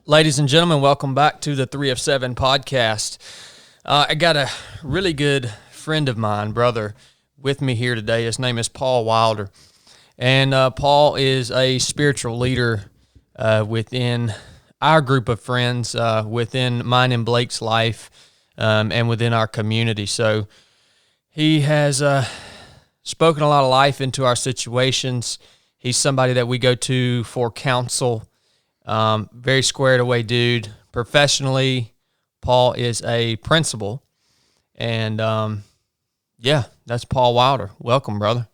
Ladies and gentlemen, welcome back to the 3 of 7 podcast. I got a really good friend of mine, brother, with me here today. His name is Paul Wilder. And Paul is a spiritual leader within our group of friends, within mine and Blake's life, and within our community. So he has spoken a lot of life into our situations. He's somebody that we go to for counsel. Very squared away dude. Professionally, Paul is a principal. And that's Paul Wilder. Welcome, brother.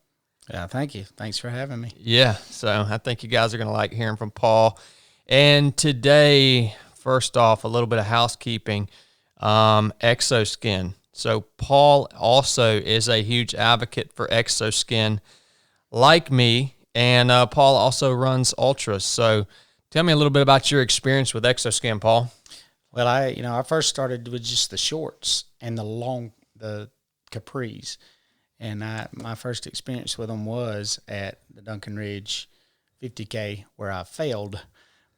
Yeah, thank you. Thanks for having me. Yeah, so I think you guys are going to like hearing from Paul. And today, first off, a little bit of housekeeping. Xoskin. So Paul also is a huge advocate for Xoskin, like me. And Paul also runs ultras. So tell me a little bit about your experience with Xoskin, Paul. Well, I first started with just the shorts and the capris. And my first experience with them was at the Duncan Ridge 50K, where I failed,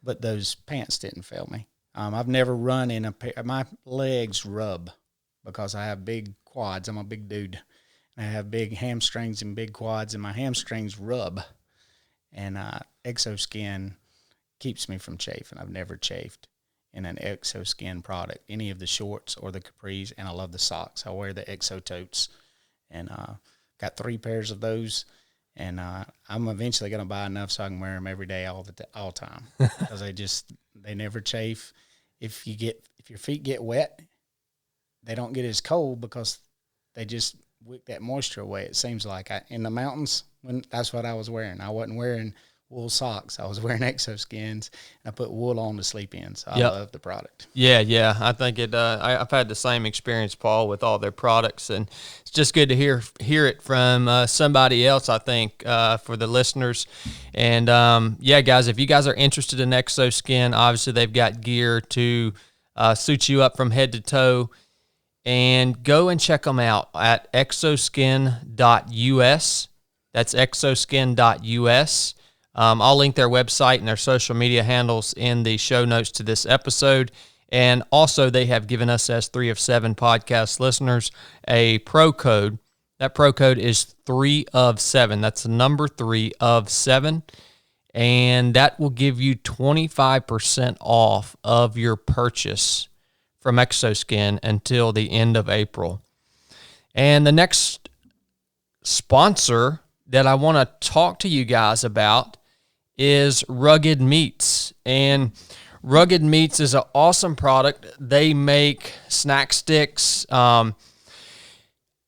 but those pants didn't fail me. I've never run in a pair. My legs rub because I have big quads. I'm a big dude. I have big hamstrings and big quads, and my hamstrings rub. And Xoskin keeps me from chafing. I've never chafed in an Xoskin product, any of the shorts or the capris, and I love the socks. I wear the Exo totes, and got 3 pairs of those, and I'm eventually going to buy enough so I can wear them every day, all time, because they never chafe. If your feet get wet, they don't get as cold because they just wick that moisture away. It seems like in the mountains, that's what I was wearing. I wasn't wearing wool socks. I was wearing Xoskins, and I put wool on to sleep in, so I love the product. Yeah. I think I've had the same experience, Paul, with all their products, and it's just good to hear it from somebody else, I think, for the listeners. And, guys, if you guys are interested in Xoskin, obviously they've got gear to suit you up from head to toe. And go and check them out at xoskin.us. That's xoskin.us. I'll link their website and their social media handles in the show notes to this episode. And also, they have given us, as 3 of 7 podcast listeners, a pro code. That pro code is 3 of 7. That's the number 3 of 7. And that will give you 25% off of your purchase from Xoskin until the end of April. And the next sponsor that I want to talk to you guys about is Rugged Meats. And Rugged Meats is an awesome product. They make snack sticks. All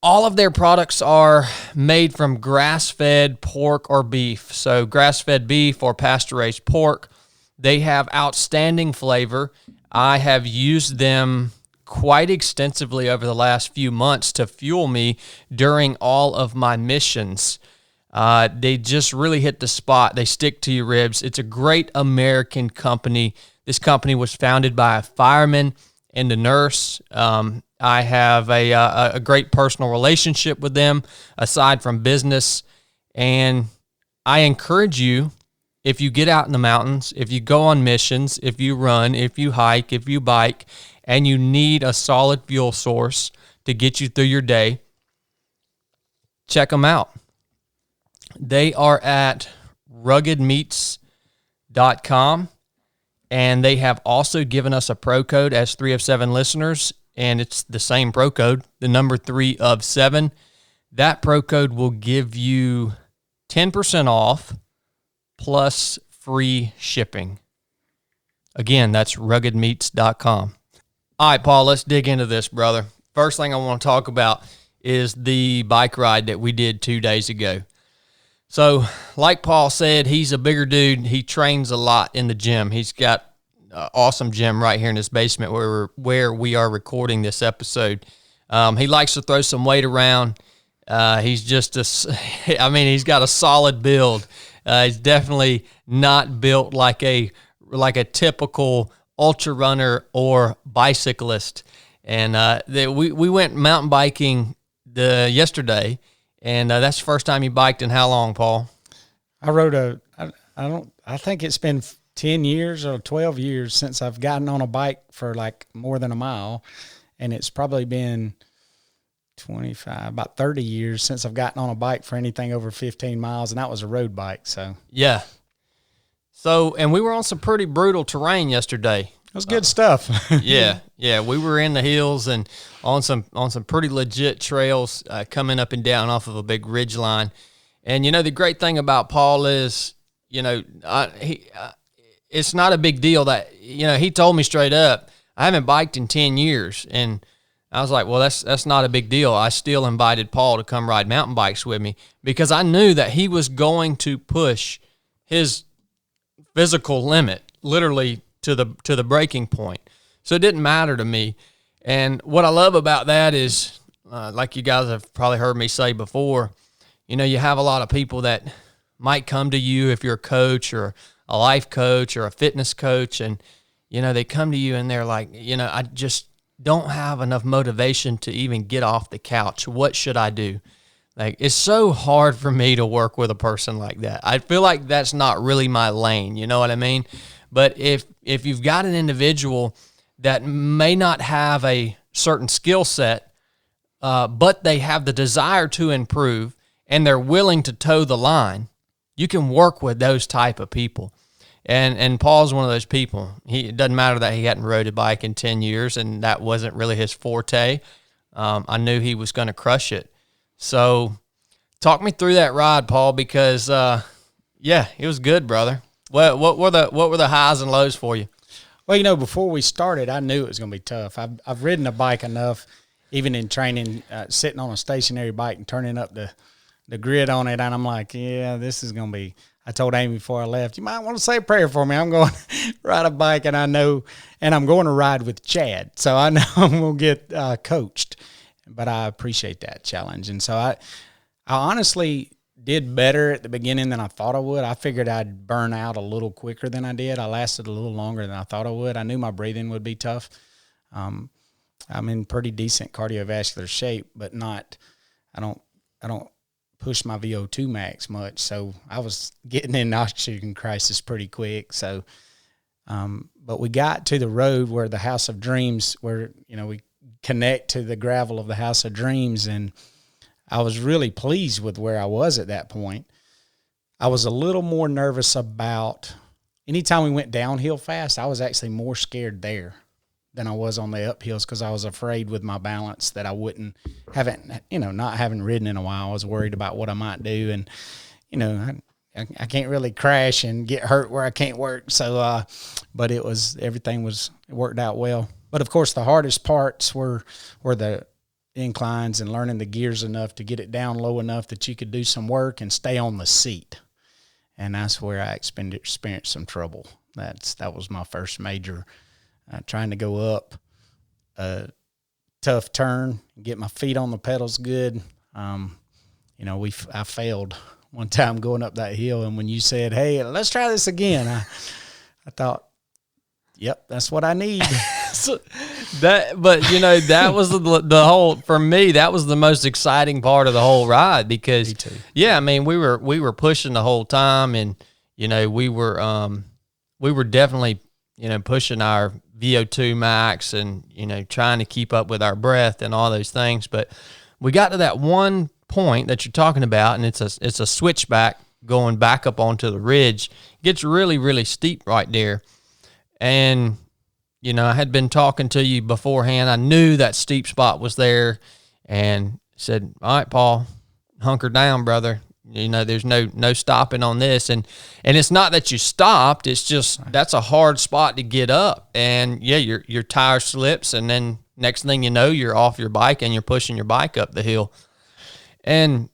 of their products are made from grass-fed pork or beef. So grass-fed beef or pasture-raised pork. They have outstanding flavor. I have used them quite extensively over the last few months to fuel me during all of my missions. They just really hit the spot. They stick to your ribs. It's a great American company. This company was founded by a fireman and a nurse. I have a great personal relationship with them, aside from business. And I encourage you, if you get out in the mountains, if you go on missions, if you run, if you hike, if you bike, and you need a solid fuel source to get you through your day, check them out. They are at ruggedmeats.com, and they have also given us a pro code as 3 of 7 listeners, and it's the same pro code, the number 3 of 7. That pro code will give you 10% off plus free shipping. Again, that's ruggedmeats.com. All right, Paul, let's dig into this, brother. First thing I want to talk about is the bike ride that we did 2 days ago. So, like Paul said, he's a bigger dude. He trains a lot in the gym. He's got an awesome gym right here in his basement where we are recording this episode. He likes to throw some weight around. He's just he's got a solid build. He's definitely not built like a typical ultra runner or bicyclist. And we went mountain biking yesterday, and that's the first time you biked in how long, Paul? I rode I think it's been 10 years or 12 years since I've gotten on a bike for like more than a mile. And it's probably been 25, about 30 years since I've gotten on a bike for anything over 15 miles. And that was a road bike. So, yeah. So, and we were on some pretty brutal terrain yesterday. It was good stuff. Yeah. We were in the hills and on some pretty legit trails, coming up and down off of a big ridge line. And, the great thing about Paul is, it's not a big deal that, he told me straight up, I haven't biked in 10 years. And I was like, well, that's not a big deal. I still invited Paul to come ride mountain bikes with me because I knew that he was going to push his physical limit literally to the breaking point. So it didn't matter to me. And what I love about that is, like you guys have probably heard me say before, you have a lot of people that might come to you if you're a coach or a life coach or a fitness coach, and they come to you and they're like, I just don't have enough motivation to even get off the couch. What should I do? Like, it's so hard for me to work with a person like that. I feel like that's not really my lane, you know what I mean? But if you've got an individual that may not have a certain skill set, but they have the desire to improve and they're willing to toe the line, you can work with those type of people. And Paul's one of those people. It doesn't matter that he hadn't rode a bike in 10 years and that wasn't really his forte. I knew he was going to crush it. So talk me through that ride, Paul, because, it was good, brother. What were the highs and lows for you? Well, before we started, I knew it was going to be tough. I've ridden a bike enough, even in training, sitting on a stationary bike and turning up the grid on it, and I'm like, yeah, this is going to be. I told Amy before I left, you might want to say a prayer for me. I'm going to ride a bike, and I'm going to ride with Chad, so I know I'm going to get coached. But I appreciate that challenge, and so I honestly did better at the beginning than I thought I would. I figured I'd burn out a little quicker than I did. I lasted a little longer than I thought I would. I knew my breathing would be tough. I'm in pretty decent cardiovascular shape, but not. I don't push my VO2 max much, so I was getting in oxygen crisis pretty quick. So, but we got to the road where the House of Dreams, where we connect to the gravel of the House of Dreams, and I was really pleased with where I was at that point. I was a little more nervous about anytime we went downhill fast. I was actually more scared there than I was on the uphills because I was afraid with my balance that I not having ridden in a while. I was worried about what I might do, and I can't really crash and get hurt where I can't work. So, but it worked out well. But of course, the hardest parts were the inclines and learning the gears enough to get it down low enough that you could do some work and stay on the seat. And that's where I experienced some trouble. That was my first major. Trying to go up a tough turn, get my feet on the pedals good. I failed one time going up that hill, and when you said, "Hey, let's try this again," I thought, "Yep, that's what I need." That was the whole, for me, that was the most exciting part of the whole ride because, me too. Yeah, I mean, we were pushing the whole time, and we were definitely pushing our VO2 max and, trying to keep up with our breath and all those things. But we got to that one point that you're talking about, and it's a switchback going back up onto the ridge. It gets really, really steep right there. And, I had been talking to you beforehand. I knew that steep spot was there and said, all right, Paul, hunker down, brother. There's no stopping on this. And it's not that you stopped. It's just that's a hard spot to get up. And, yeah, your tire slips, and then next thing you know, you're off your bike and you're pushing your bike up the hill. And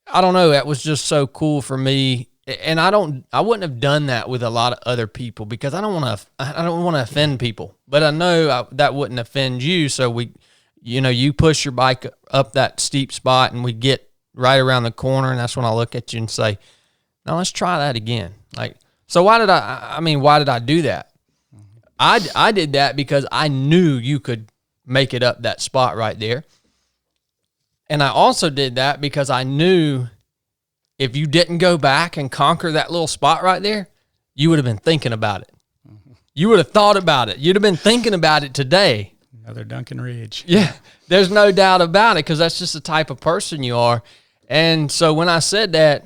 I don't know, that was just so cool for me. And I wouldn't have done that with a lot of other people because I don't want to offend people. But I know that wouldn't offend you. So you push your bike up that steep spot, and we get right around the corner, and that's when I look at you and say, "Now let's try that again." Like, so why did I do that? I did that because I knew you could make it up that spot right there. And I also did that because I knew if you didn't go back and conquer that little spot right there, you would have been thinking about it. You would have thought about it. You'd have been thinking about it today. Another Duncan Ridge. Yeah, there's no doubt about it, because that's just the type of person you are. And so when I said that,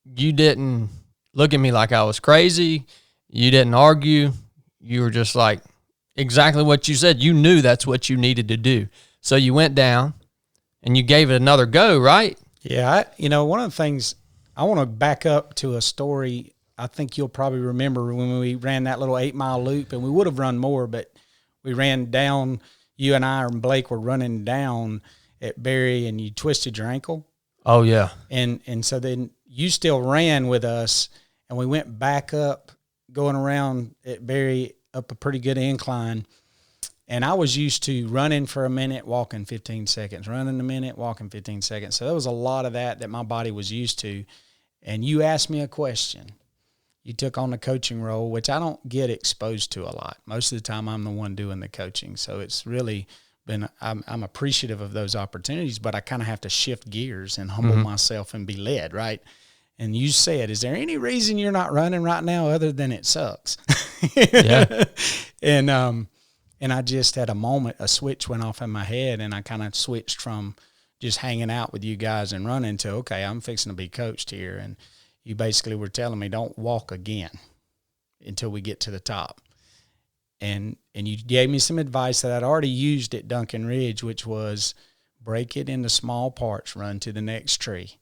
you didn't look at me like I was crazy. You didn't argue. You were just like, exactly what you said. You knew that's what you needed to do. So you went down and you gave it another go, right? Yeah, one of the things, I want to back up to a story I think you'll probably remember when we ran that little 8-mile loop, and we would have run more, but we ran down, you and I and Blake were running down at Berry, and you twisted your ankle. Oh, yeah. And so then you still ran with us, and we went back up, going around at Berry up a pretty good incline. And I was used to running for a minute, walking 15 seconds, running a minute, walking 15 seconds. So there was a lot of that my body was used to. And you asked me a question. You took on the coaching role, which I don't get exposed to a lot. Most of the time I'm the one doing the coaching. So it's really been, I'm appreciative of those opportunities, but I kind of have to shift gears and humble myself and be led, right? And you said, is there any reason you're not running right now other than it sucks? Yeah. And I just had a moment, a switch went off in my head, and I kind of switched from just hanging out with you guys and running to, okay, I'm fixing to be coached here. And you basically were telling me, don't walk again until we get to the top. And you gave me some advice that I'd already used at Duncan Ridge, which was break it into small parts, run to the next tree,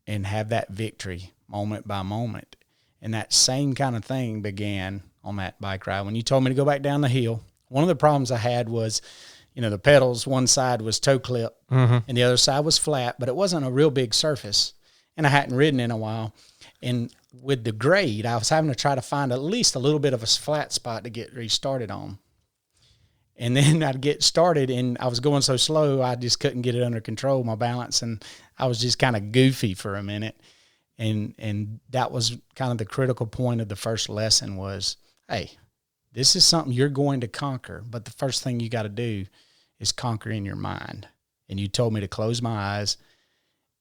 and have that victory moment by moment. And that same kind of thing began on that bike ride. When you told me to go back down the hill, one of the problems I had was, the pedals, one side was toe clip and the other side was flat, but it wasn't a real big surface. And I hadn't ridden in a while. And with the grade, I was having to try to find at least a little bit of a flat spot to get restarted on. And then I'd get started, and I was going so slow, I just couldn't get it under control, my balance, and I was just kind of goofy for a minute. And that was kind of the critical point of the first lesson was, hey, this is something you're going to conquer, but the first thing you got to do is conquer in your mind. And you told me to close my eyes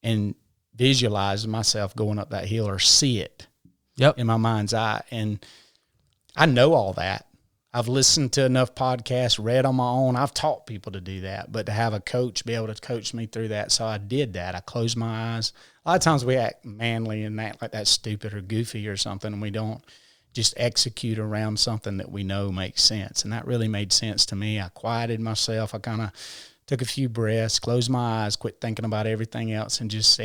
and visualize myself going up that hill, or see it in my mind's eye. And I know all that. I've listened to enough podcasts, read on my own. I've taught people to do that, but to have a coach be able to coach me through that. So I did that. I closed my eyes. A lot of times we act manly and act like that's stupid or goofy or something, and we don't just execute around something that we know makes sense. And that really made sense to me. I quieted myself. I kind of took a few breaths, closed my eyes, quit thinking about everything else, and just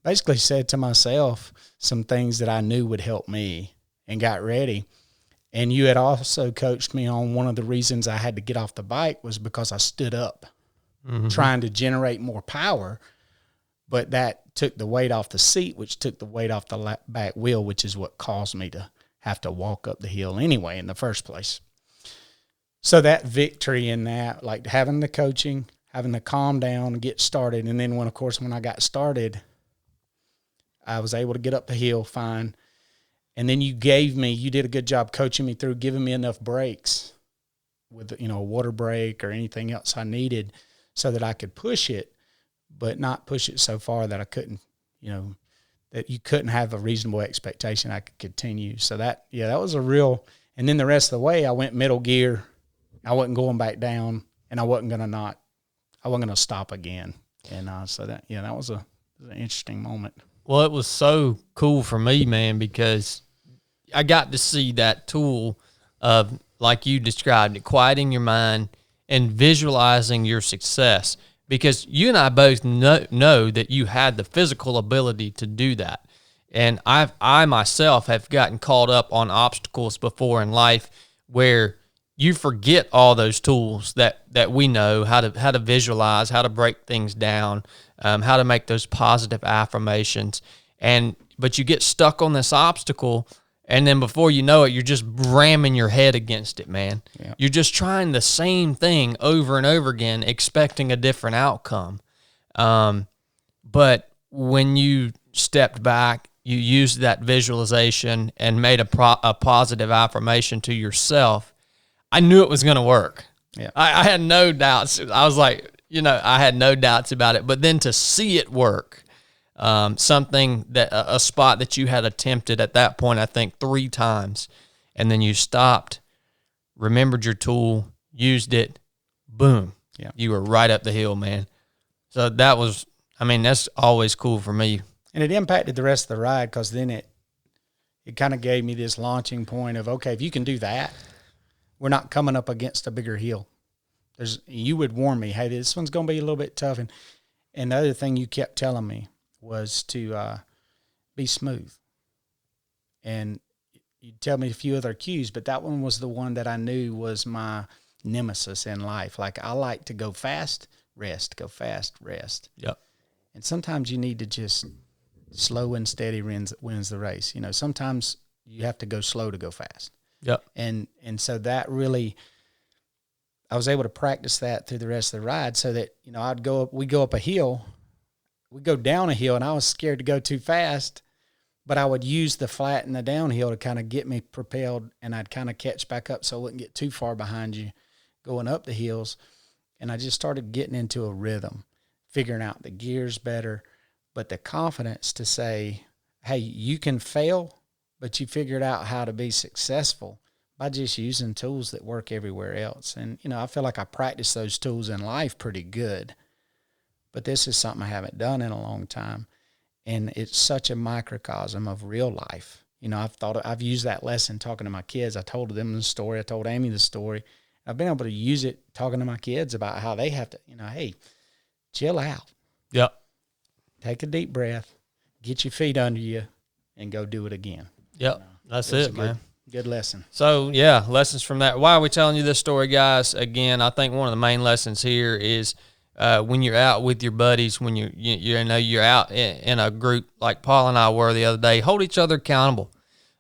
basically said to myself some things that I knew would help me, and got ready. And you had also coached me on one of the reasons I had to get off the bike was because I stood up trying to generate more power, but that took the weight off the seat, which took the weight off the back wheel, which is what caused me to have to walk up the hill anyway in the first place. So that victory in that, like having the coaching, having to calm down and get started. And then when I got started, I was able to get up the hill fine. And then you did a good job coaching me through, giving me enough breaks with, a water break or anything else I needed so that I could push it, but not push it so far that I couldn't, that you couldn't have a reasonable expectation I could continue. So that was and then the rest of the way I went middle gear. I wasn't going back down, and I wasn't going to stop again. And so that was an interesting moment. Well, it was so cool for me, man, because I got to see that tool of, like you described it, quieting your mind and visualizing your success. Because you and I both know that you had the physical ability to do that. And I myself have gotten caught up on obstacles before in life where you forget all those tools that we know, how to visualize, how to break things down, how to make those positive affirmations. But you get stuck on this obstacle, and then before you know it, you're just ramming your head against it, man. Yeah. You're just trying the same thing over and over again, expecting a different outcome. But when you stepped back, you used that visualization and made a positive affirmation to yourself, I knew it was going to work. Yeah. I had no doubts. I was like, I had no doubts about it. But then to see it work, something that a spot that you had attempted at that point, I think 3 times, and then you stopped, remembered your tool, used it, boom, you were right up the hill, man. So that was, I mean, that's always cool for me. And it impacted the rest of the ride, because then it kind of gave me this launching point of, okay, if you can do that, we're not coming up against a bigger hill. You would warn me, hey, this one's going to be a little bit tough. And the other thing you kept telling me was to be smooth. And you'd tell me a few other cues, but that one was the one that I knew was my nemesis in life. Like, I like to go fast, rest, go fast, rest. Yep. And sometimes you need to just slow and steady wins the race. You know, sometimes you have to go slow to go fast. Yep. And so that really, I was able to practice that through the rest of the ride, so that, you know, we'd go up a hill, we'd go down a hill, and I was scared to go too fast, but I would use the flat and the downhill to kind of get me propelled, and I'd kind of catch back up so I wouldn't get too far behind you going up the hills. And I just started getting into a rhythm, figuring out the gears better, but the confidence to say, hey, you can fail, but you figured out how to be successful by just using tools that work everywhere else. And, you know, I feel like I practice those tools in life pretty good, but this is something I haven't done in a long time. And it's such a microcosm of real life. You know, I've used that lesson talking to my kids. I told them the story. I told Amy the story. I've been able to use it talking to my kids about how they have to, you know, hey, chill out. Yep. Take a deep breath, get your feet under you, and go do it again. Yep. You know, that's it, man. Good lesson. So, yeah, lessons from that. Why are we telling you this story, guys? Again, I think one of the main lessons here is when you're out with your buddies, when you're out in a group like Paul and I were the other day, hold each other accountable.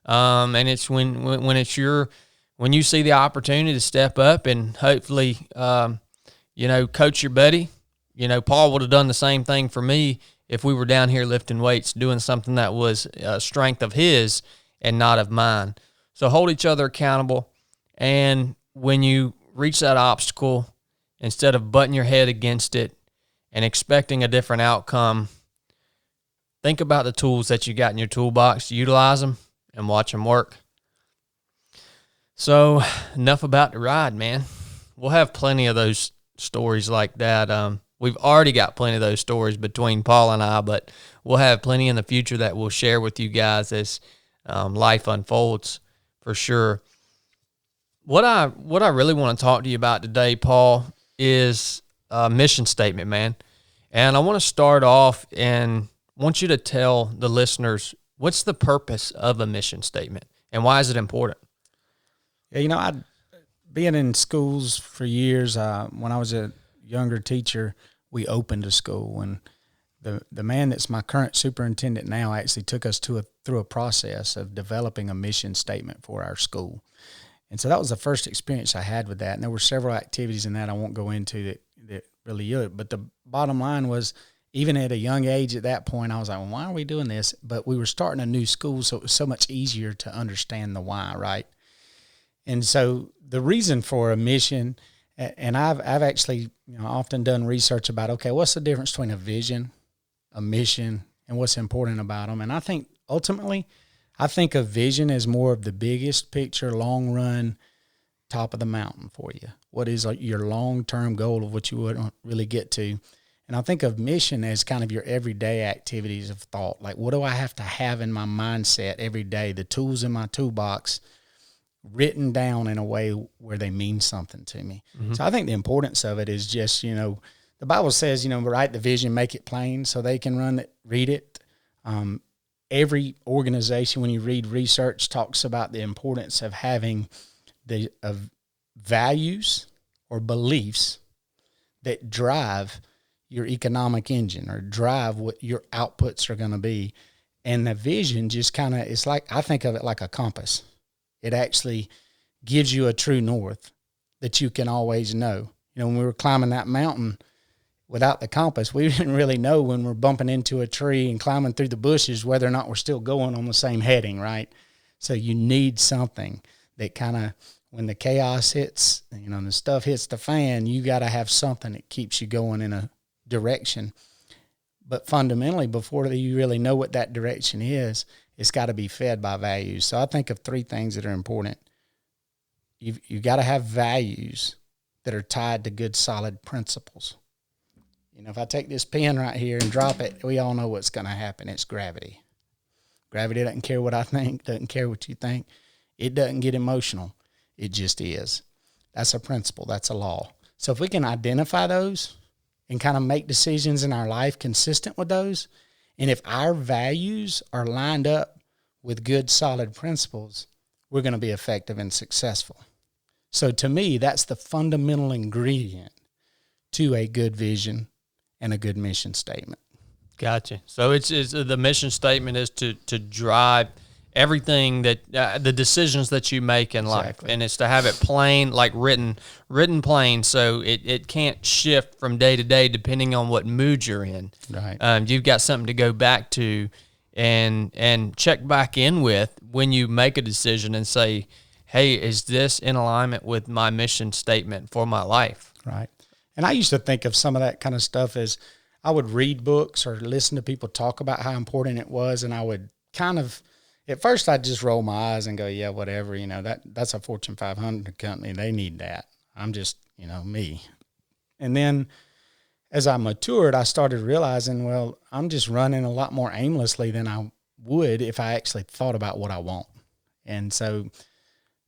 And it's when you see the opportunity to step up and hopefully, coach your buddy. You know, Paul would have done the same thing for me if we were down here lifting weights, doing something that was a strength of his and not of mine. So hold each other accountable. And when you reach that obstacle, instead of butting your head against it and expecting a different outcome, think about the tools that you got in your toolbox, utilize them, and watch them work. So enough about the ride, man. We'll have plenty of those stories like that. We've already got plenty of those stories between Paul and I, but we'll have plenty in the future that we'll share with you guys as life unfolds, for sure. What I really want to talk to you about today, Paul, is a mission statement, man. And I want to start off and want you to tell the listeners, what's the purpose of a mission statement and why is it important? Yeah, you know, I'd been in schools for years. When I was a younger teacher, we opened a school, and the man that's my current superintendent now actually took us through a process of developing a mission statement for our school. And so that was the first experience I had with that. And there were several activities in that I won't go into that really yielded. But the bottom line was, even at a young age at that point, I was like, well, why are we doing this? But we were starting a new school, so it was so much easier to understand the why, right? And so the reason for a mission, and I've actually often done research about, okay, what's the difference between a vision, a mission, and what's important about them? And I think ultimately, I think a vision is more of the biggest picture, long run, top of the mountain for you. What is your long-term goal of what you would really get to? And I think of mission as kind of your everyday activities of thought. Like, what do I have to have in my mindset every day? The tools in my toolbox written down in a way where they mean something to me. Mm-hmm. So I think the importance of it is just, the Bible says, write the vision, make it plain so they can read it. Every organization, when you read research, talks about the importance of having of values or beliefs that drive your economic engine or drive what your outputs are going to be. And the vision just kind of, it's like, I think of it like a compass. It actually gives you a true north that you can always know. When we were climbing that mountain without the compass, we didn't really know when we're bumping into a tree and climbing through the bushes whether or not we're still going on the same heading, right? So you need something that kind of, when the chaos hits, and the stuff hits the fan, you got to have something that keeps you going in a direction. But fundamentally, before you really know what that direction is, it's got to be fed by values. So I think of three things that are important. You've got to have values that are tied to good, solid principles. You know, if I take this pen right here and drop it, we all know what's going to happen. It's gravity. Gravity doesn't care what I think, doesn't care what you think. It doesn't get emotional. It just is. That's a principle. That's a law. So if we can identify those and kind of make decisions in our life consistent with those, and if our values are lined up with good, solid principles, we're going to be effective and successful. So to me, that's the fundamental ingredient to a good vision and a good mission statement. Gotcha. So it's the mission statement is to drive everything that the decisions that you make in life, and it's to have it plain, like written plain, so it can't shift from day to day depending on what mood you're in. Right. You've got something to go back to and check back in with when you make a decision and say, hey, is this in alignment with my mission statement for my life? Right. And I used to think of some of that kind of stuff as I would read books or listen to people talk about how important it was, and I would kind of, at first I'd just roll my eyes and go, yeah, whatever, you know, that's a Fortune 500 company. They need that. I'm just, you know, me. And then as I matured, I started realizing, well, I'm just running a lot more aimlessly than I would if I actually thought about what I want. And so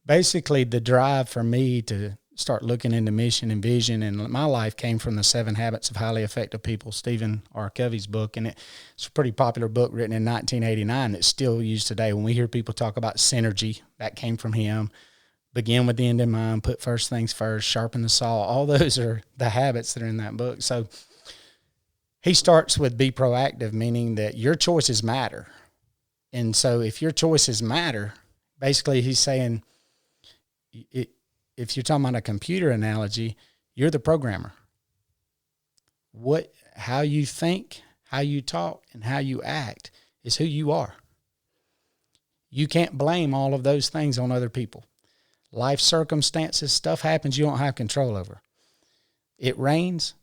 basically the drive for me to start looking into mission and vision in my life came from the 7 Habits of Highly Effective People, Stephen R. Covey's book. And it's a pretty popular book written in 1989 that's still used today. When we hear people talk about synergy, that came from him. Begin with the end in mind, put first things first, sharpen the saw. All those are the habits that are in that book. So he starts with be proactive, meaning that your choices matter. And so if your choices matter, basically he's saying, if you're talking about a computer analogy, you're the programmer. How you think, how you talk, and how you act is who you are. You can't blame all of those things on other people. Life circumstances, stuff happens you don't have control over. It rains,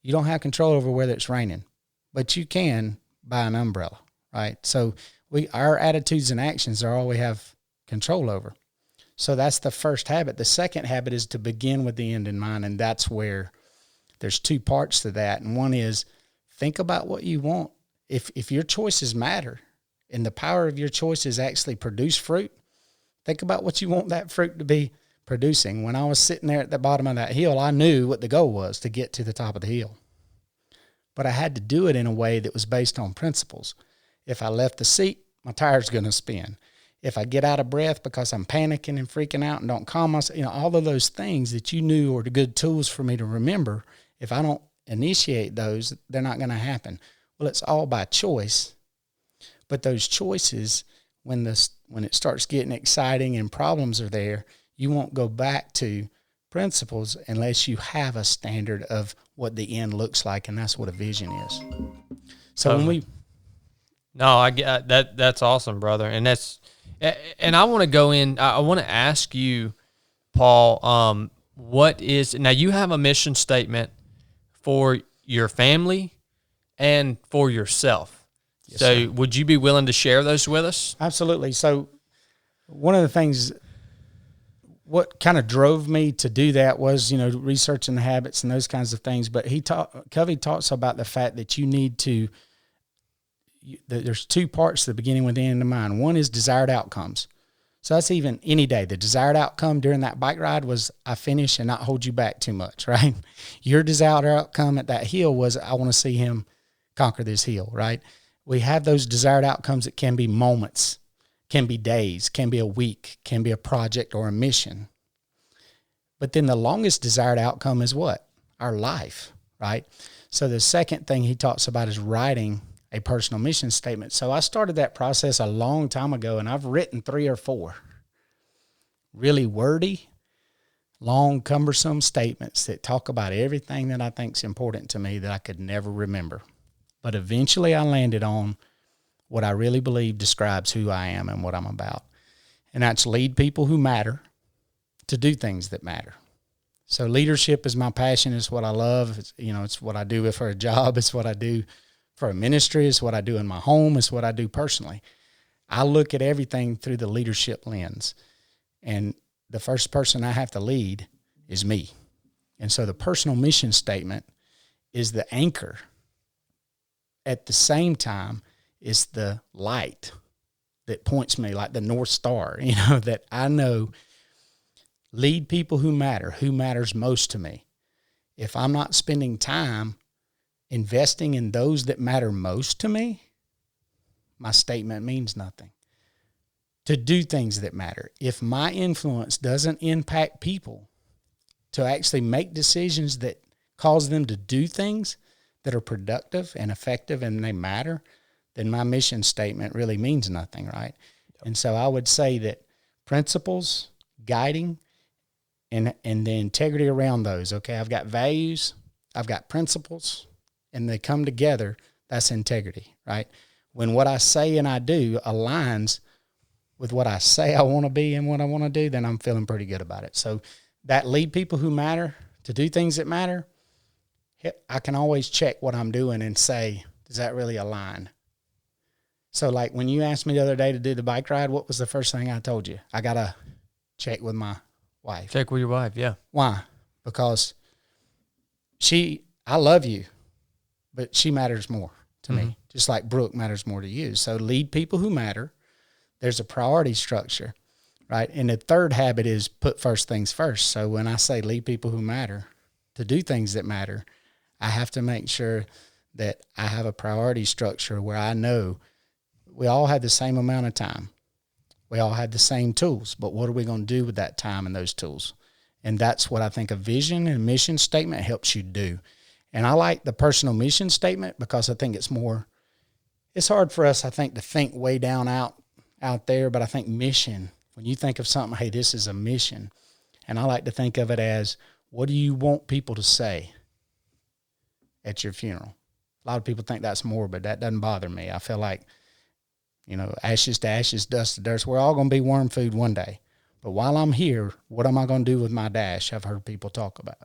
you don't have control over whether it's raining, but you can buy an umbrella, right? So our attitudes and actions are all we have control over. So that's the first habit. The second habit is to begin with the end in mind, and that's where there's 2 parts to that. And one is think about what you want. If your choices matter and the power of your choices actually produce fruit, think about what you want that fruit to be producing. When I was sitting there at the bottom of that hill, I knew what the goal was, to get to the top of the hill. But I had to do it in a way that was based on principles. If I left the seat, my tire's going to spin. If I get out of breath because I'm panicking and freaking out and don't calm myself, you know, all of those things that you knew are the good tools for me to remember, if I don't initiate those, they're not going to happen. Well, it's all by choice. But those choices, when it starts getting exciting and problems are there, you won't go back to principles unless you have a standard of what the end looks like, and that's what a vision is. So when we... No, I get that. That's awesome, brother. And I want to go in. I want to ask you, Paul. What is now? You have a mission statement for your family and for yourself. Yes, so, sir. Would you be willing to share those with us? Absolutely. So, one of the things, what kind of drove me to do that was, you know, researching the habits and those kinds of things. But Covey talks about the fact that you need to. There's 2 parts to the beginning with the end in mind. One is desired outcomes. So that's even any day. The desired outcome during that bike ride was I finish and not hold you back too much, right? Your desired outcome at that hill was I want to see him conquer this hill, right? We have those desired outcomes that can be moments, can be days, can be a week, can be a project or a mission. But then the longest desired outcome is what? Our life, right? So the second thing he talks about is writing a personal mission statement. So I started that process a long time ago, and I've written 3 or 4 really wordy, long, cumbersome statements that talk about everything that I think is important to me that I could never remember. But eventually I landed on what I really believe describes who I am and what I'm about. And that's lead people who matter to do things that matter. So leadership is my passion. It's what I love. It's what I do for a job. It's what I do for a ministry. It's what I do in my home. It's what I do personally. I look at everything through the leadership lens. And the first person I have to lead is me. And so the personal mission statement is the anchor. At the same time, it's the light that points me, like the North Star, that I know lead people who matters most to me. If I'm not spending time investing in those that matter most to me, my statement means nothing. To do things that matter. If my influence doesn't impact people to actually make decisions that cause them to do things that are productive and effective and they matter, then my mission statement really means nothing, right? Yep. And so I would say that principles, guiding, and the integrity around those, okay? I've got values, I've got principles, and they come together. That's integrity, right? When what I say and I do aligns with what I say I want to be and what I want to do, then I'm feeling pretty good about it. So that lead people who matter to do things that matter, I can always check what I'm doing and say, does that really align? So like when you asked me the other day to do the bike ride, what was the first thing I told you? I got to check with my wife. Check with your wife, yeah. Why? Because I love you, but she matters more to me, just like Brooke matters more to you. So lead people who matter. There's a priority structure, right? And the third habit is put first things first. So when I say lead people who matter, to do things that matter, I have to make sure that I have a priority structure where I know we all have the same amount of time. We all have the same tools, but what are we going to do with that time and those tools? And that's what I think a vision and mission statement helps you do. And I like the personal mission statement because I think it's hard for us, I think, to think way down out there, but I think mission, when you think of something, hey, this is a mission, and I like to think of it as, what do you want people to say at your funeral? A lot of people think that's morbid. That doesn't bother me. I feel like, ashes to ashes, dust to dust. We're all going to be worm food one day. But while I'm here, what am I going to do with my dash? I've heard people talk about,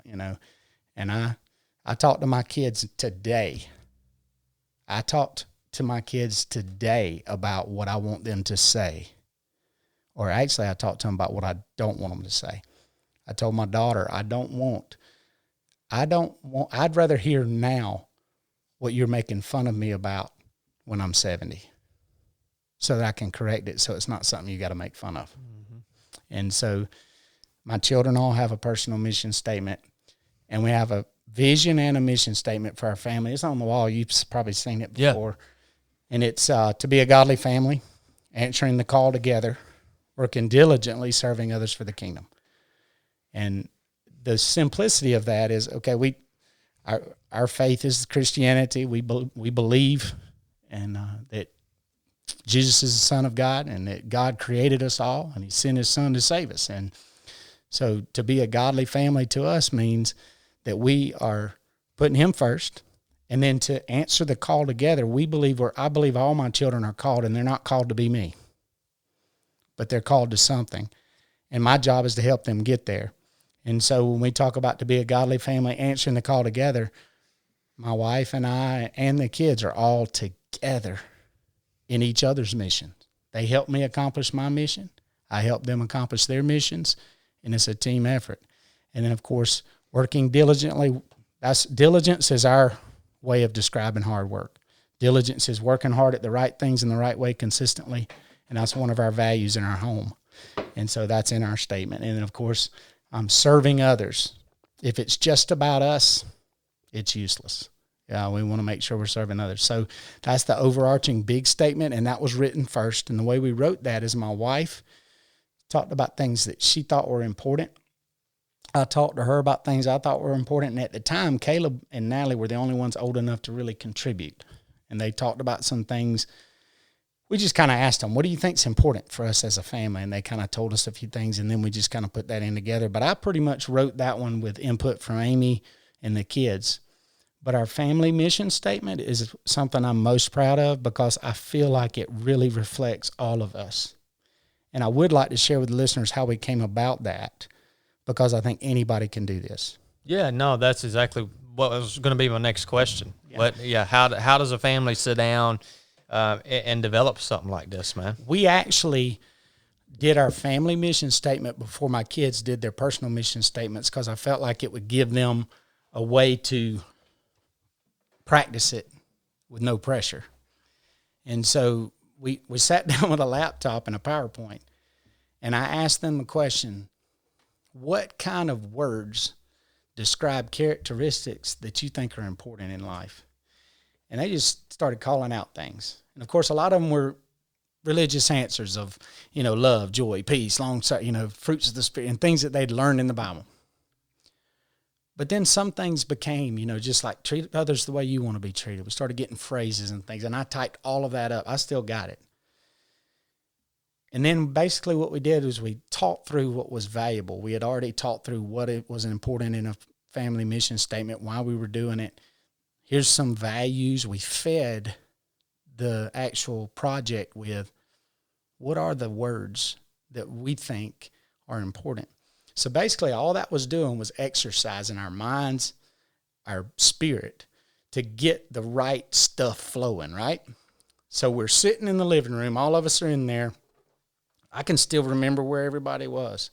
And I talked to my kids today. I talked to my kids today about what I want them to say. Or actually, I talked to them about what I don't want them to say. I told my daughter, I'd rather hear now what you're making fun of me about when I'm 70 so that I can correct it so it's not something you got to make fun of. Mm-hmm. And so my children all have a personal mission statement, and we have a vision and a mission statement for our family. It's on the wall. You've probably seen it before. Yeah. And it's to be a godly family, answering the call together, working diligently, serving others for the kingdom. And the simplicity of that is, okay, our faith is Christianity. We believe and that Jesus is the Son of God and that God created us all and he sent his Son to save us. And so to be a godly family to us means that we are putting him first, and then to answer the call together, I believe all my children are called, and they're not called to be me, but they're called to something. And my job is to help them get there. And so when we talk about to be a godly family, answering the call together, my wife and I and the kids are all together in each other's mission. They help me accomplish my mission. I help them accomplish their missions, and it's a team effort. And then, of course, working diligently. Diligence is our way of describing hard work. Diligence is working hard at the right things in the right way consistently, and that's one of our values in our home. And so that's in our statement. And then, of course, serving others. If it's just about us, it's useless. We want to make sure we're serving others. So that's the overarching big statement, and that was written first. And the way we wrote that is my wife talked about things that she thought were important. I talked to her about things I thought were important. And at the time, Caleb and Natalie were the only ones old enough to really contribute. And they talked about some things. We just kind of asked them, what do you think is important for us as a family? And they kind of told us a few things, and then we just kind of put that in together. But I pretty much wrote that one with input from Amy and the kids. But our family mission statement is something I'm most proud of because I feel like it really reflects all of us. And I would like to share with the listeners how we came about that, because I think anybody can do this. Yeah, no, that's exactly what was going to be my next question. Yeah. How does a family sit down and develop something like this, man? We actually did our family mission statement before my kids did their personal mission statements because I felt like it would give them a way to practice it with no pressure. And so we sat down with a laptop and a PowerPoint, and I asked them a question: what kind of words describe characteristics that you think are important in life? And they just started calling out things. And of course, a lot of them were religious answers of, love, joy, peace, long suffering, fruits of the Spirit, and things that they'd learned in the Bible. But then some things became, just like treat others the way you want to be treated. We started getting phrases and things, and I typed all of that up. I still got it. And then basically what we did was we talked through what was valuable. We had already talked through what it was important in a family mission statement, why we were doing it. Here's some values. We fed the actual project with what are the words that we think are important. So basically all that was doing was exercising our minds, our spirit, to get the right stuff flowing, right? So we're sitting in the living room. All of us are in there. I can still remember where everybody was.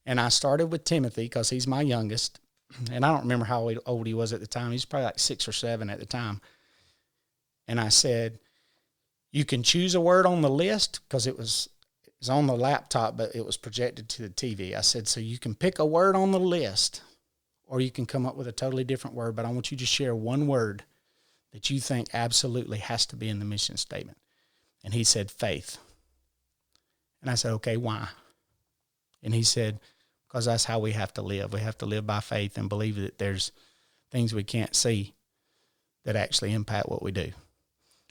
And I started with Timothy because he's my youngest. And I don't remember how old he was at the time. He was probably like 6 or 7 at the time. And I said, you can choose a word on the list because it was on the laptop, but it was projected to the TV. I said, so you can pick a word on the list or you can come up with a totally different word, but I want you to share one word that you think absolutely has to be in the mission statement. And he said, faith. And I said, okay, why? And he said, because that's how we have to live. We have to live by faith and believe that there's things we can't see that actually impact what we do. And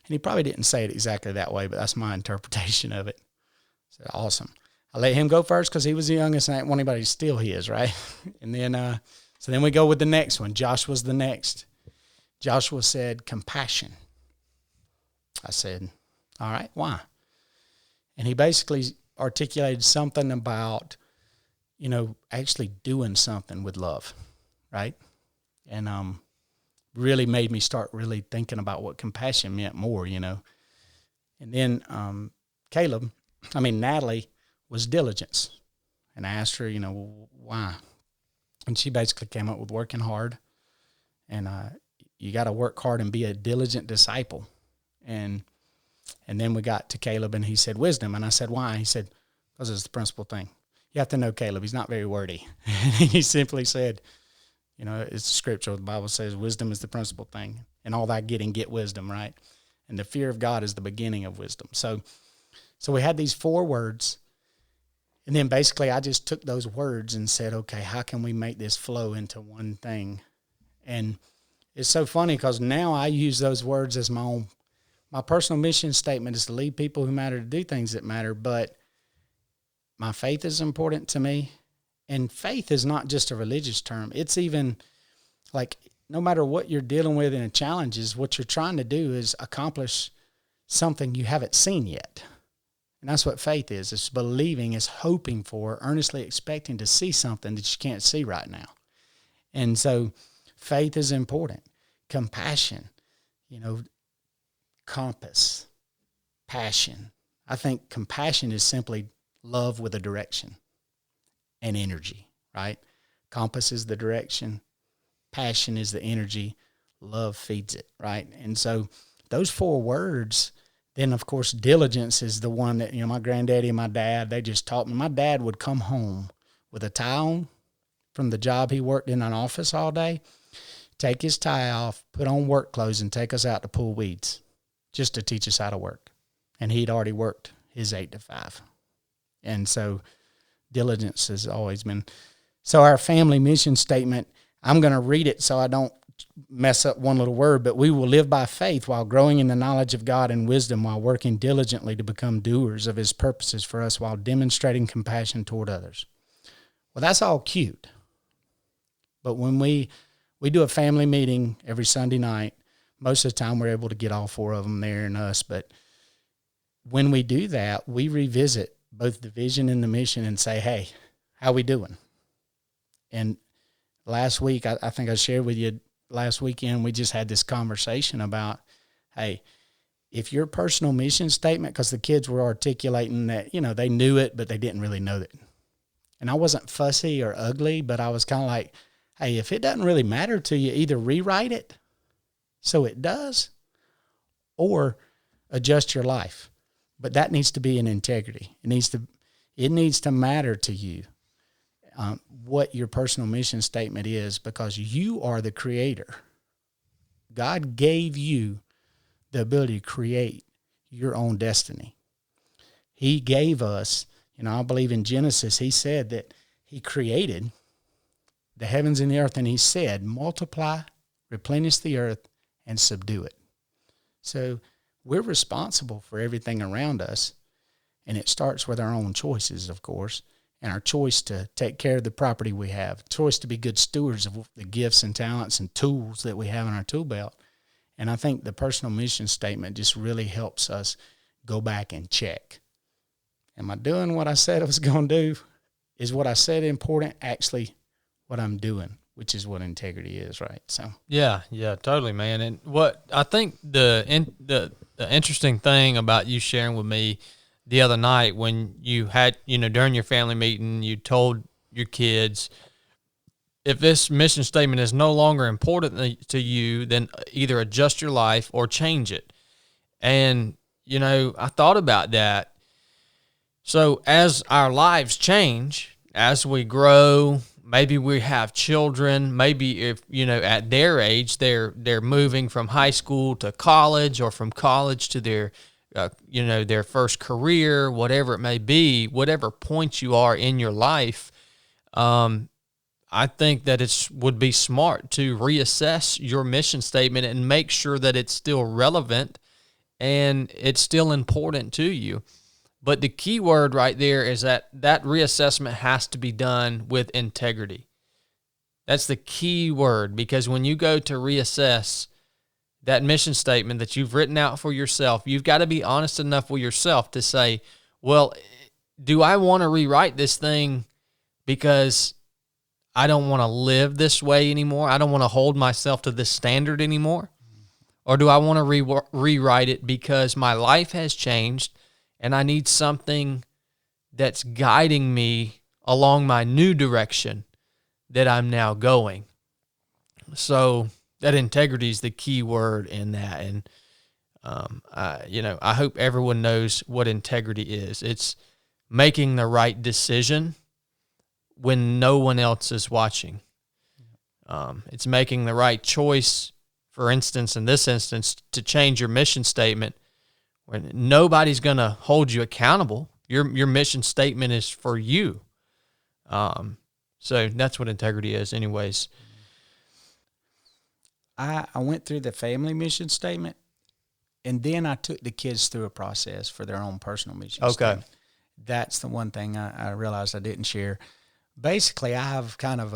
he probably didn't say it exactly that way, but that's my interpretation of it. I said, awesome. I let him go first because he was the youngest and I didn't want anybody to steal his, right? And then, so then we go with the next one. Joshua's the next. Joshua said, compassion. I said, all right, why? And he basically articulated something about, actually doing something with love, right? And really made me start really thinking about what compassion meant more, And then Natalie was diligence. And I asked her, why? And she basically came up with working hard. And you got to work hard and be a diligent disciple. And then we got to Caleb, and he said wisdom. And I said, why? He said, because it's the principal thing. You have to know Caleb. He's not very wordy. He simply said, it's scripture. The Bible says wisdom is the principal thing. And all that get wisdom, right? And the fear of God is the beginning of wisdom. So we had these 4 words. And then basically I just took those words and said, okay, how can we make this flow into one thing? And it's so funny because now I use those words as my personal mission statement is to lead people who matter to do things that matter, but my faith is important to me. And faith is not just a religious term. It's even like no matter what you're dealing with in challenges, what you're trying to do is accomplish something you haven't seen yet. And that's what faith is. It's believing, it's hoping for, earnestly expecting to see something that you can't see right now. And so faith is important. Compassion, compass, passion. I think compassion is simply love with a direction and energy, right? Compass is the direction. Passion is the energy. Love feeds it, right? And so those 4 words, then of course diligence is the one that, my granddaddy and my dad, they just taught me. My dad would come home with a tie on from the job he worked in an office all day, take his tie off, put on work clothes, and take us out to pull weeds just to teach us how to work. And he'd already worked his 8 to 5. And so diligence has always been. So our family mission statement, I'm going to read it so I don't mess up one little word, but we will live by faith while growing in the knowledge of God and wisdom, while working diligently to become doers of his purposes for us, while demonstrating compassion toward others. Well, that's all cute. But when we do a family meeting every Sunday night, most of the time we're able to get all 4 of them there and us. But when we do that, we revisit both the vision and the mission and say, hey, how we doing? And last week, I think I shared with you, last weekend, we just had this conversation about, hey, if your personal mission statement, because the kids were articulating that, they knew it, but they didn't really know it. And I wasn't fussy or ugly, but I was kind of like, hey, if it doesn't really matter to you, either rewrite it so it does, or adjust your life. But that needs to be in integrity. It needs to matter to you what your personal mission statement is, because you are the creator. God gave you the ability to create your own destiny. He gave us, I believe in Genesis, he said that he created the heavens and the earth, and he said, multiply, replenish the earth, and subdue it. So we're responsible for everything around us, and it starts with our own choices, of course, and our choice to take care of the property we have, choice to be good stewards of the gifts and talents and tools that we have in our tool belt. And I think the personal mission statement just really helps us go back and check. Am I doing what I said I was going to do? Is what I said important? Actually, what I'm doing, which is what integrity is, right? So yeah, totally, man. And what I think the interesting thing about you sharing with me the other night, when you had, during your family meeting, you told your kids, if this mission statement is no longer important to you, then either adjust your life or change it. And, I thought about that. So as our lives change, as we grow, maybe we have children, maybe if, at their age, they're moving from high school to college, or from college to their their first career, whatever it may be, whatever point you are in your life, I think that it would be smart to reassess your mission statement and make sure that it's still relevant and it's still important to you. But the key word right there is that reassessment has to be done with integrity. That's the key word, because when you go to reassess that mission statement that you've written out for yourself, you've got to be honest enough with yourself to say, well, do I want to rewrite this thing because I don't want to live this way anymore? I don't want to hold myself to this standard anymore? Or do I want to rewrite it because my life has changed and I need something that's guiding me along my new direction that I'm now going? So that integrity is the key word in that. And, I hope everyone knows what integrity is. It's making the right decision when no one else is watching. It's making the right choice, for instance, in this instance, to change your mission statement when nobody's going to hold you accountable. Your mission statement is for you. So that's what integrity is anyways. I went through the family mission statement, and then I took the kids through a process for their own personal mission statement. That's the one thing I realized I didn't share. Basically, I have kind of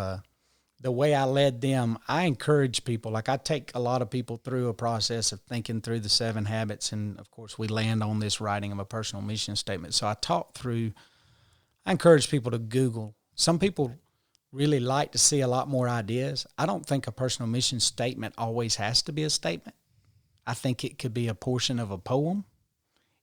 the way I led them, I encourage people. Like, I take a lot of people through a process of thinking through the 7 habits, and of course we land on this writing of a personal mission statement. So I encourage people to Google. Some people really like to see a lot more ideas. I don't think a personal mission statement always has to be a statement. I think it could be a portion of a poem.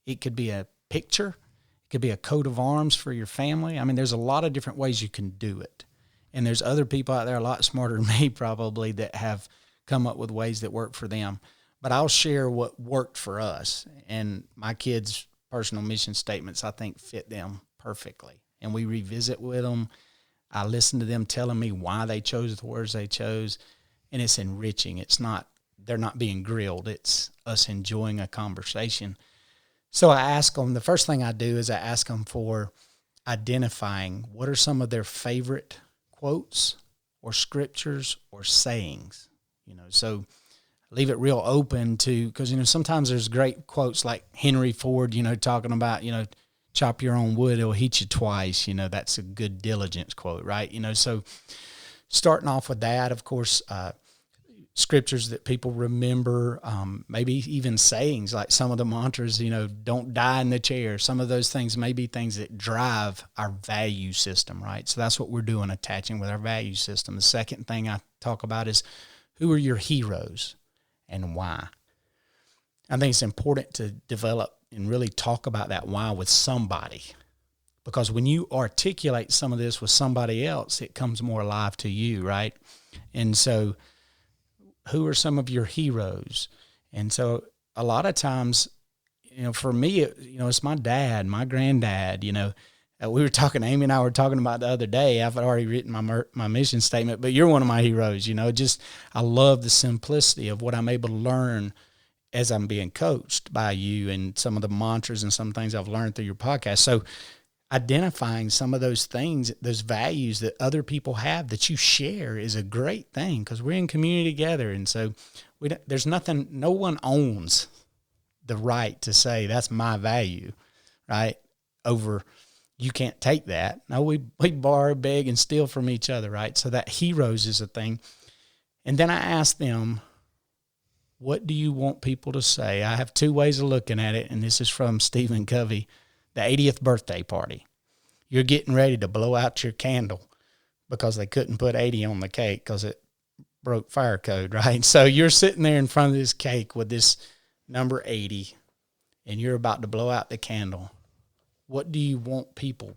It could be a picture. It could be a coat of arms for your family. I mean, there's a lot of different ways you can do it. And there's other people out there a lot smarter than me probably that have come up with ways that work for them. But I'll share what worked for us. And my kids' personal mission statements, I think, fit them perfectly. And we revisit with them. I listen to them telling me why they chose the words they chose. And it's enriching. They're not being grilled. It's us enjoying a conversation. So I ask them, the first thing I do is I ask them for identifying what are some of their favorite quotes or scriptures or sayings. So leave it real open to, because, sometimes there's great quotes like Henry Ford, talking about, chop your own wood, it'll heat you twice. That's a good diligence quote, right? So starting off with that, of course, scriptures that people remember, maybe even sayings like some of the mantras, don't die in the chair. Some of those things may be things that drive our value system, right? So that's what we're doing, attaching with our value system. The second thing I talk about is Who are your heroes and why? I think it's important to develop and really talk about that why with somebody, because when you articulate some of this with somebody else, it comes more alive to you, right? And so who are some of your heroes? And so a lot of times, for me, it's my dad, my granddad. We were talking, Amy and I were talking about the other day. I've already written my mission statement, but you're one of my heroes. I love the simplicity of what I'm able to learn as I'm being coached by you, and some of the mantras and some things I've learned through your podcast. So identifying some of those things, those values that other people have that you share, is a great thing, because we're in community together. And so there's nothing, no one owns the right to say that's my value, right? Over, you can't take that. No, we borrow, beg, and steal from each other, right? So that heroes is a thing. And then I ask them, what do you want people to say? I have two ways of looking at it, and this is from Stephen Covey. The 80th birthday party. You're getting ready to blow out your candle because they couldn't put 80 on the cake because it broke fire code, right? So you're sitting there in front of this cake with this number 80, and you're about to blow out the candle. What do you want people,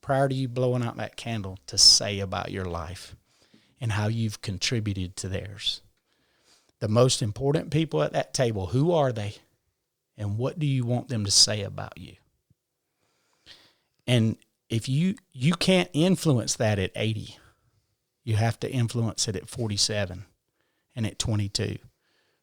prior to you blowing out that candle, to say about your life and how you've contributed to theirs? The most important people at that table, who are they? And what do you want them to say about you? And if you can't influence that at 80, you have to influence it at 47 and at 22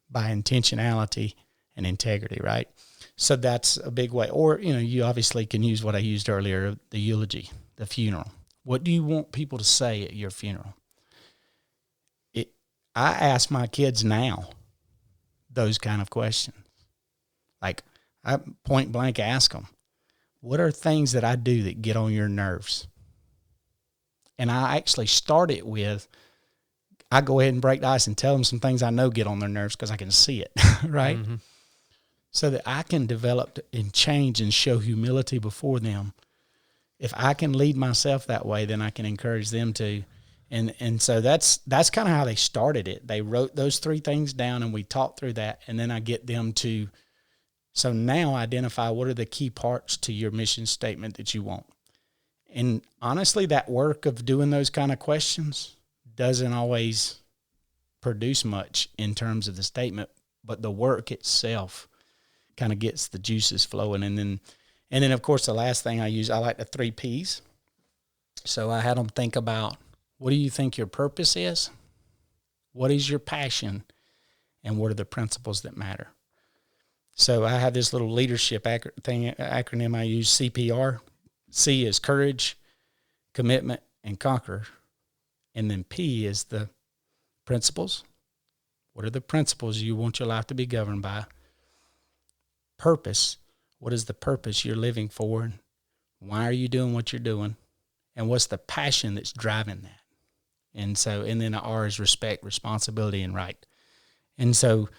by intentionality and integrity, right? So that's a big way. Or, you obviously can use what I used earlier, the eulogy, the funeral. What do you want people to say at your funeral? I ask my kids now those kind of questions. Like, I point blank ask them, what are things that I do that get on your nerves? And I actually start it with, I go ahead and break the ice and tell them some things I know get on their nerves because I can see it, right? Mm-hmm. So that I can develop and change and show humility before them. If I can lead myself that way, then I can encourage them to. And so that's kind of how they started it. They wrote those three things down, and we talked through that, and then I get them to, so now identify what are the key parts to your mission statement that you want. And honestly, that work of doing those kind of questions doesn't always produce much in terms of the statement, but the work itself kind of gets the juices flowing. And then of course, the last thing I like the 3 Ps. So I had them think about, what do you think your purpose is? What is your passion? And what are the principles that matter? So I have this little leadership acronym I use, CPR. C is courage, commitment, and conquer. And then P is the principles. What are the principles you want your life to be governed by? Purpose. What is the purpose you're living for? Why are you doing what you're doing? And what's the passion that's driving that? And then the R is respect, responsibility, and right. And so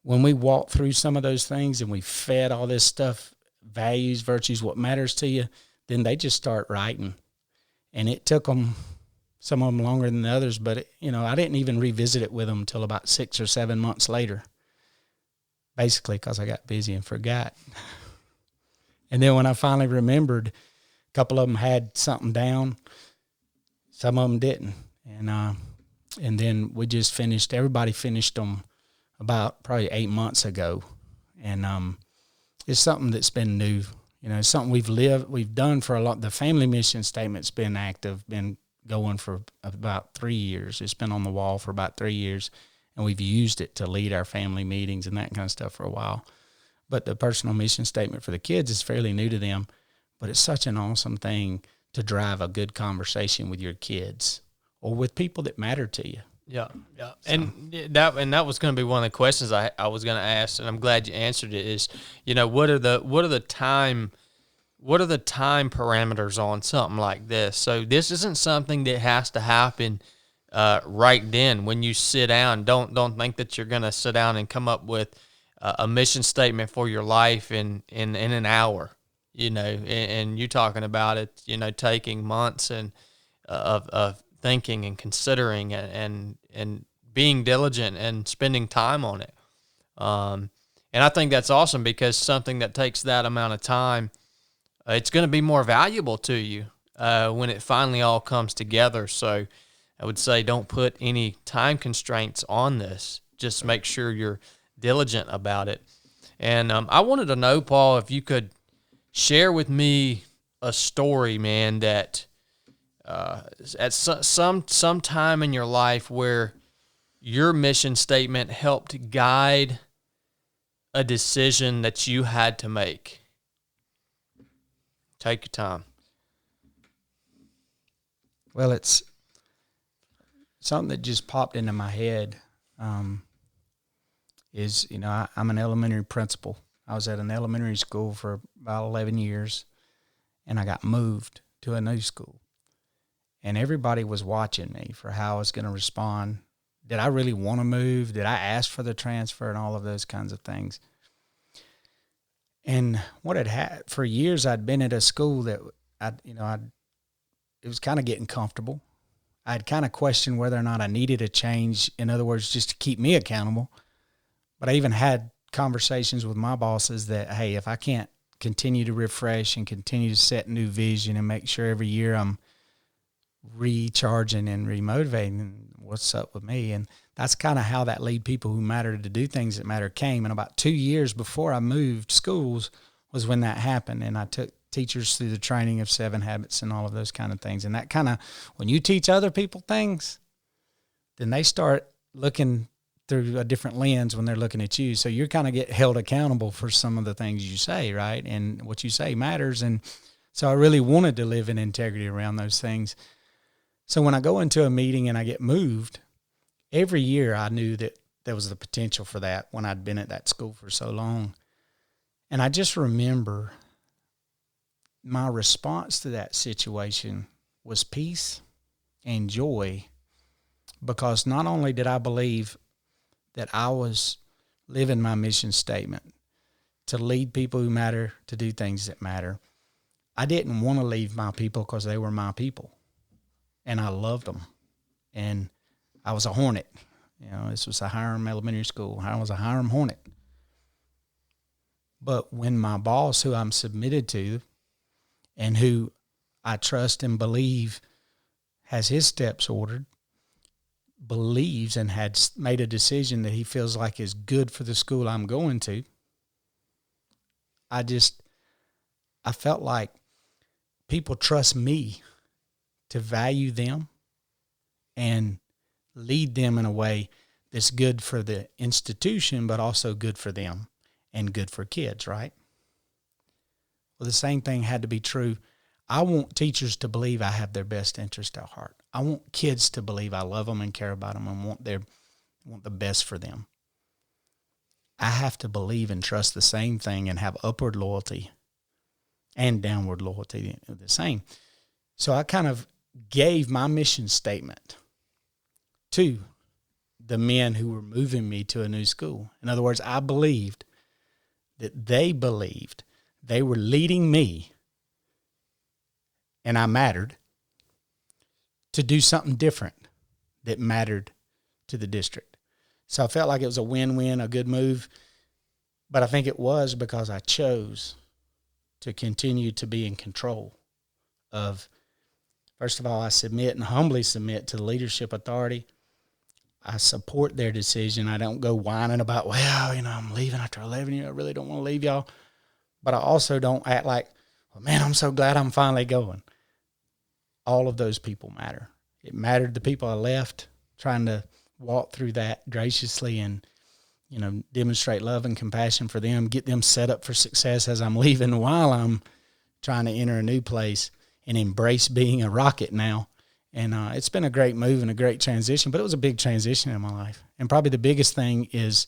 when we walk through some of those things and we fed all this stuff, values, virtues, what matters to you, then they just start writing. And it took them, some of them longer than the others, but I didn't even revisit it with them until about 6 or 7 months later, basically because I got busy and forgot. And then when I finally remembered, a couple of them had something down, some of them didn't. And then we just finished, everybody finished them about probably 8 months ago. And it's something that's been new. It's something we've done for a lot. The family mission statement's been active, been going for about 3 years. It's been on the wall for about 3 years, and we've used it to lead our family meetings and that kind of stuff for a while. But the personal mission statement for the kids is fairly new to them, but it's such an awesome thing to drive a good conversation with your kids or with people that matter to you. Yeah. So. And that was going to be one of the questions I was going to ask, and I'm glad you answered it. Is what are the time parameters on something like this? So this isn't something that has to happen right then when you sit down. Don't think that you're going to sit down and come up with a mission statement for your life in an hour. And you talking about it, taking months and of thinking and considering and being diligent and spending time on it. And I think that's awesome, because something that takes that amount of time, it's going to be more valuable to you when it finally all comes together. So I would say don't put any time constraints on this. Just make sure you're diligent about it. And I wanted to know, Paul, if you could share with me a story, man, that at some time in your life where your mission statement helped guide a decision that you had to make. Take your time. Well, it's something that just popped into my head. Is, I'm an elementary principal. I was at an elementary school for about 11 years, and I got moved to a new school. And everybody was watching me for how I was going to respond. Did I really want to move? Did I ask for the transfer and all of those kinds of things? And what for years, I'd been at a school that it was kind of getting comfortable. I'd kind of questioned whether or not I needed a change. In other words, just to keep me accountable. But I even had conversations with my bosses that, hey, if I can't continue to refresh and continue to set new vision and make sure every year I'm recharging and remotivating, what's up with me? And that's kind of how that lead people who matter to do things that matter came. And about 2 years before I moved schools was when that happened. And I took teachers through the training of 7 habits and all of those kind of things. And that kind of, when you teach other people things, then they start looking through a different lens when they're looking at you. So you're kind of get held accountable for some of the things you say, right? And what you say matters. And so I really wanted to live in integrity around those things. So when I go into a meeting and I get moved, every year I knew that there was the potential for that when I'd been at that school for so long. And I just remember my response to that situation was peace and joy, because not only did I believe that I was living my mission statement to lead people who matter, to do things that matter, I didn't want to leave my people because they were my people. And I loved them. And I was a hornet. This was a Hiram Elementary School. I was a Hiram Hornet. But when my boss, who I'm submitted to and who I trust and believe has his steps ordered, believes and had made a decision that he feels like is good for the school I'm going to, I felt like people trust me to value them and lead them in a way that's good for the institution, but also good for them and good for kids, right? Well, the same thing had to be true. I want teachers to believe I have their best interest at heart. I want kids to believe I love them and care about them and want the best for them. I have to believe and trust the same thing and have upward loyalty and downward loyalty the same. So I kind of gave my mission statement to the men who were moving me to a new school. In other words, I believed that they believed they were leading me, and I mattered, to do something different that mattered to the district. So I felt like it was a win-win, a good move, but I think it was because I chose to continue to be in control of, first of all, I submit and humbly submit to the leadership authority. I support their decision. I don't go whining about, I'm leaving after 11 years. I really don't want to leave y'all. But I also don't act like, man, I'm so glad I'm finally going. All of those people matter. It mattered the people I left, trying to walk through that graciously and, demonstrate love and compassion for them, get them set up for success as I'm leaving while I'm trying to enter a new place and embrace being a rocket now. And it's been a great move and a great transition, but it was a big transition in my life. And probably the biggest thing is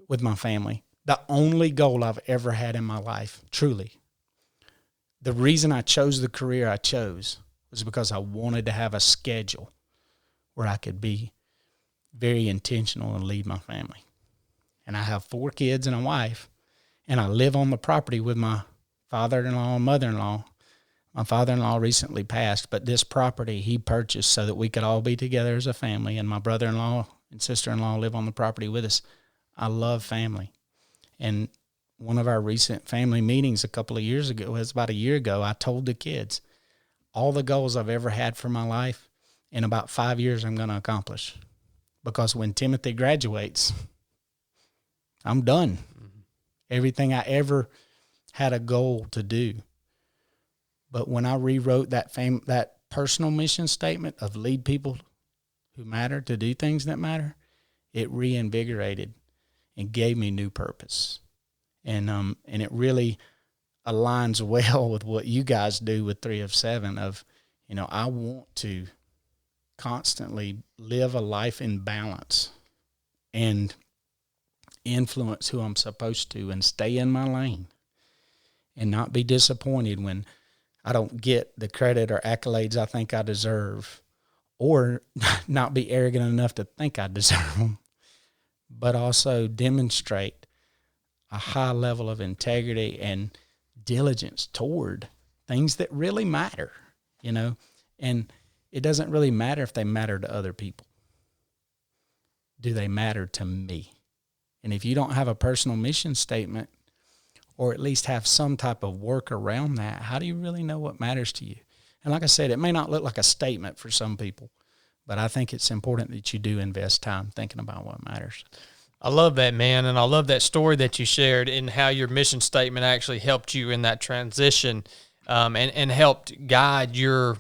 with my family. The only goal I've ever had in my life, truly, the reason I chose the career I chose was because I wanted to have a schedule where I could be very intentional and lead my family. And I have 4 kids and a wife, and I live on the property with my father-in-law and mother-in-law. My father-in-law recently passed, but this property he purchased so that we could all be together as a family, and my brother-in-law and sister-in-law live on the property with us. I love family. And one of our recent family meetings a couple of years ago, it was about a year ago, I told the kids, all the goals I've ever had for my life, in about 5 years I'm going to accomplish. Because when Timothy graduates, I'm done. Mm-hmm. Everything I ever had a goal to do. But when I rewrote that personal mission statement of lead people who matter to do things that matter, it reinvigorated and gave me new purpose. And it really aligns well with what you guys do with 3 of 7 of, I want to constantly live a life in balance and influence who I'm supposed to and stay in my lane and not be disappointed when I don't get the credit or accolades I think I deserve, or not be arrogant enough to think I deserve them, but also demonstrate a high level of integrity and diligence toward things that really matter, and it doesn't really matter if they matter to other people. Do they matter to me? And if you don't have a personal mission statement, or at least have some type of work around that, how do you really know what matters to you? And like I said, it may not look like a statement for some people, but I think it's important that you do invest time thinking about what matters. I love that, man, and I love that story that you shared and how your mission statement actually helped you in that transition, and helped guide your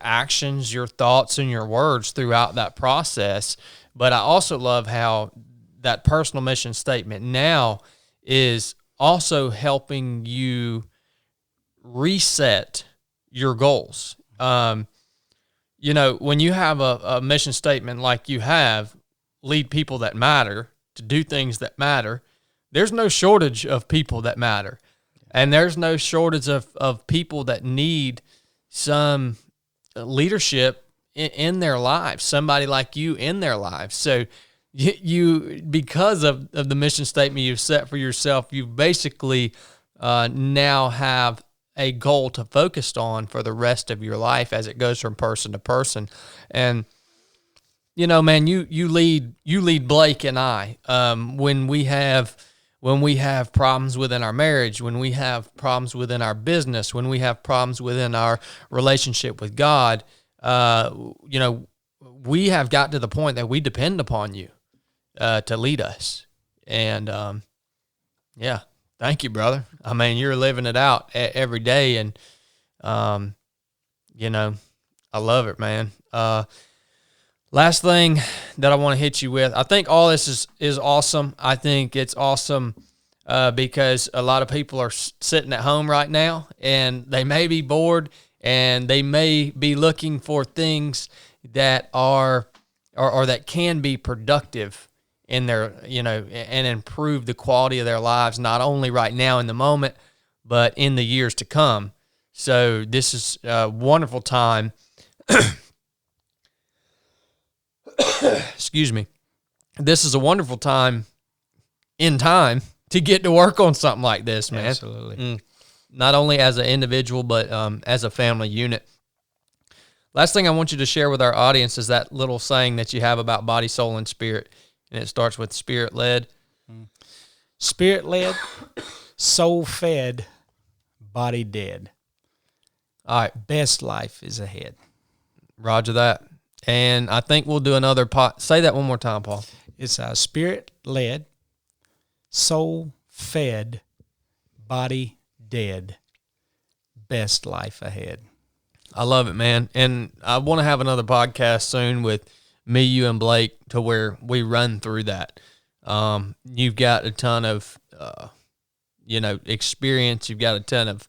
actions, your thoughts, and your words throughout that process. But I also love how that personal mission statement now is also helping you reset your goals. When you have a mission statement like you have, lead people that matter, to do things that matter, there's no shortage of people that matter. And there's no shortage of people that need some leadership in their lives, somebody like you in their lives. So you because of the mission statement you've set for yourself, you basically now have a goal to focus on for the rest of your life as it goes from person to person. And man, you lead Blake and I when we have problems within our marriage, when we have problems within our business, when we have problems within our relationship with God. We have got to the point that we depend upon you to lead us. And thank you, brother. I mean, you're living it out every day, and I love it, man. Last thing that I want to hit you with, I think all this is awesome. I think it's awesome because a lot of people are sitting at home right now, and they may be bored, and they may be looking for things that are or that can be productive in their, and improve the quality of their lives, not only right now in the moment, but in the years to come. So this is a wonderful time. Excuse me. This is a wonderful time to get to work on something like this, man. Absolutely. Not only as an individual, but as a family unit. Last thing I want you to share with our audience is that little saying that you have about body, soul, and spirit. And it starts with spirit-led. Spirit-led, soul-fed, body dead. All right. Best life is ahead. Roger that. And I think we'll do another say that one more time, Paul. It's spirit-led, soul-fed, body dead. Best life ahead. I love it, man. And I want to have another podcast soon with me, you, and Blake to where we run through that. You've got a ton of, experience. You've got a ton of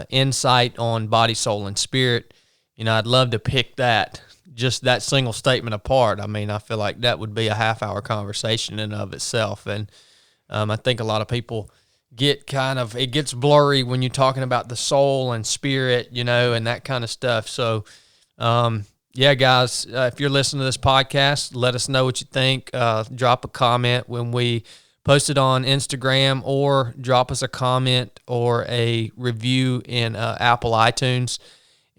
insight on body, soul, and spirit. I'd love to pick just that single statement apart. I mean, I feel like that would be a half-hour conversation in and of itself. And I think a lot of people it gets blurry when you're talking about the soul and spirit, and that kind of stuff. So, guys, if you're listening to this podcast, let us know what you think. Drop a comment when we post it on Instagram, or drop us a comment or a review in Apple iTunes.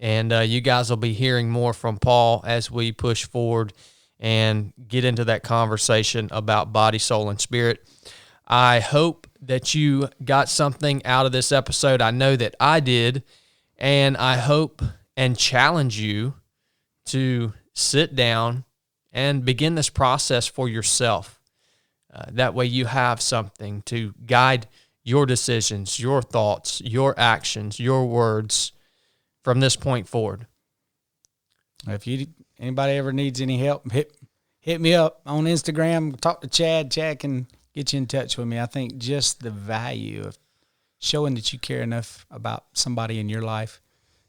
And you guys will be hearing more from Paul as we push forward and get into that conversation about body, soul, and spirit. I hope that you got something out of this episode. I know that I did, and I hope and challenge you to sit down and begin this process for yourself. That way you have something to guide your decisions, your thoughts, your actions, your words from this point forward. If anybody ever needs any help, hit me up on Instagram. Talk to Chad. Chad can get you in touch with me. I think just the value of showing that you care enough about somebody in your life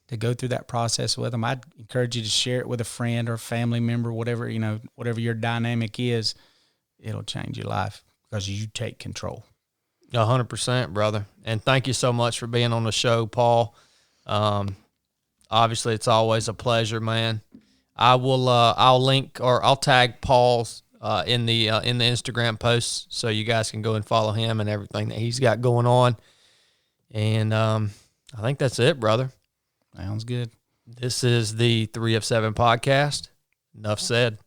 to go through that process with them. I'd encourage you to share it with a friend or a family member, whatever your dynamic is. It'll change your life because you take control. 100%, brother. And thank you so much for being on the show, Paul. Obviously, it's always a pleasure, man. I'll link or I'll tag Paul's in the Instagram posts so you guys can go and follow him and everything that he's got going on. And I think that's it, brother. Sounds good. This is the 3 of 7 podcast. Nuff said.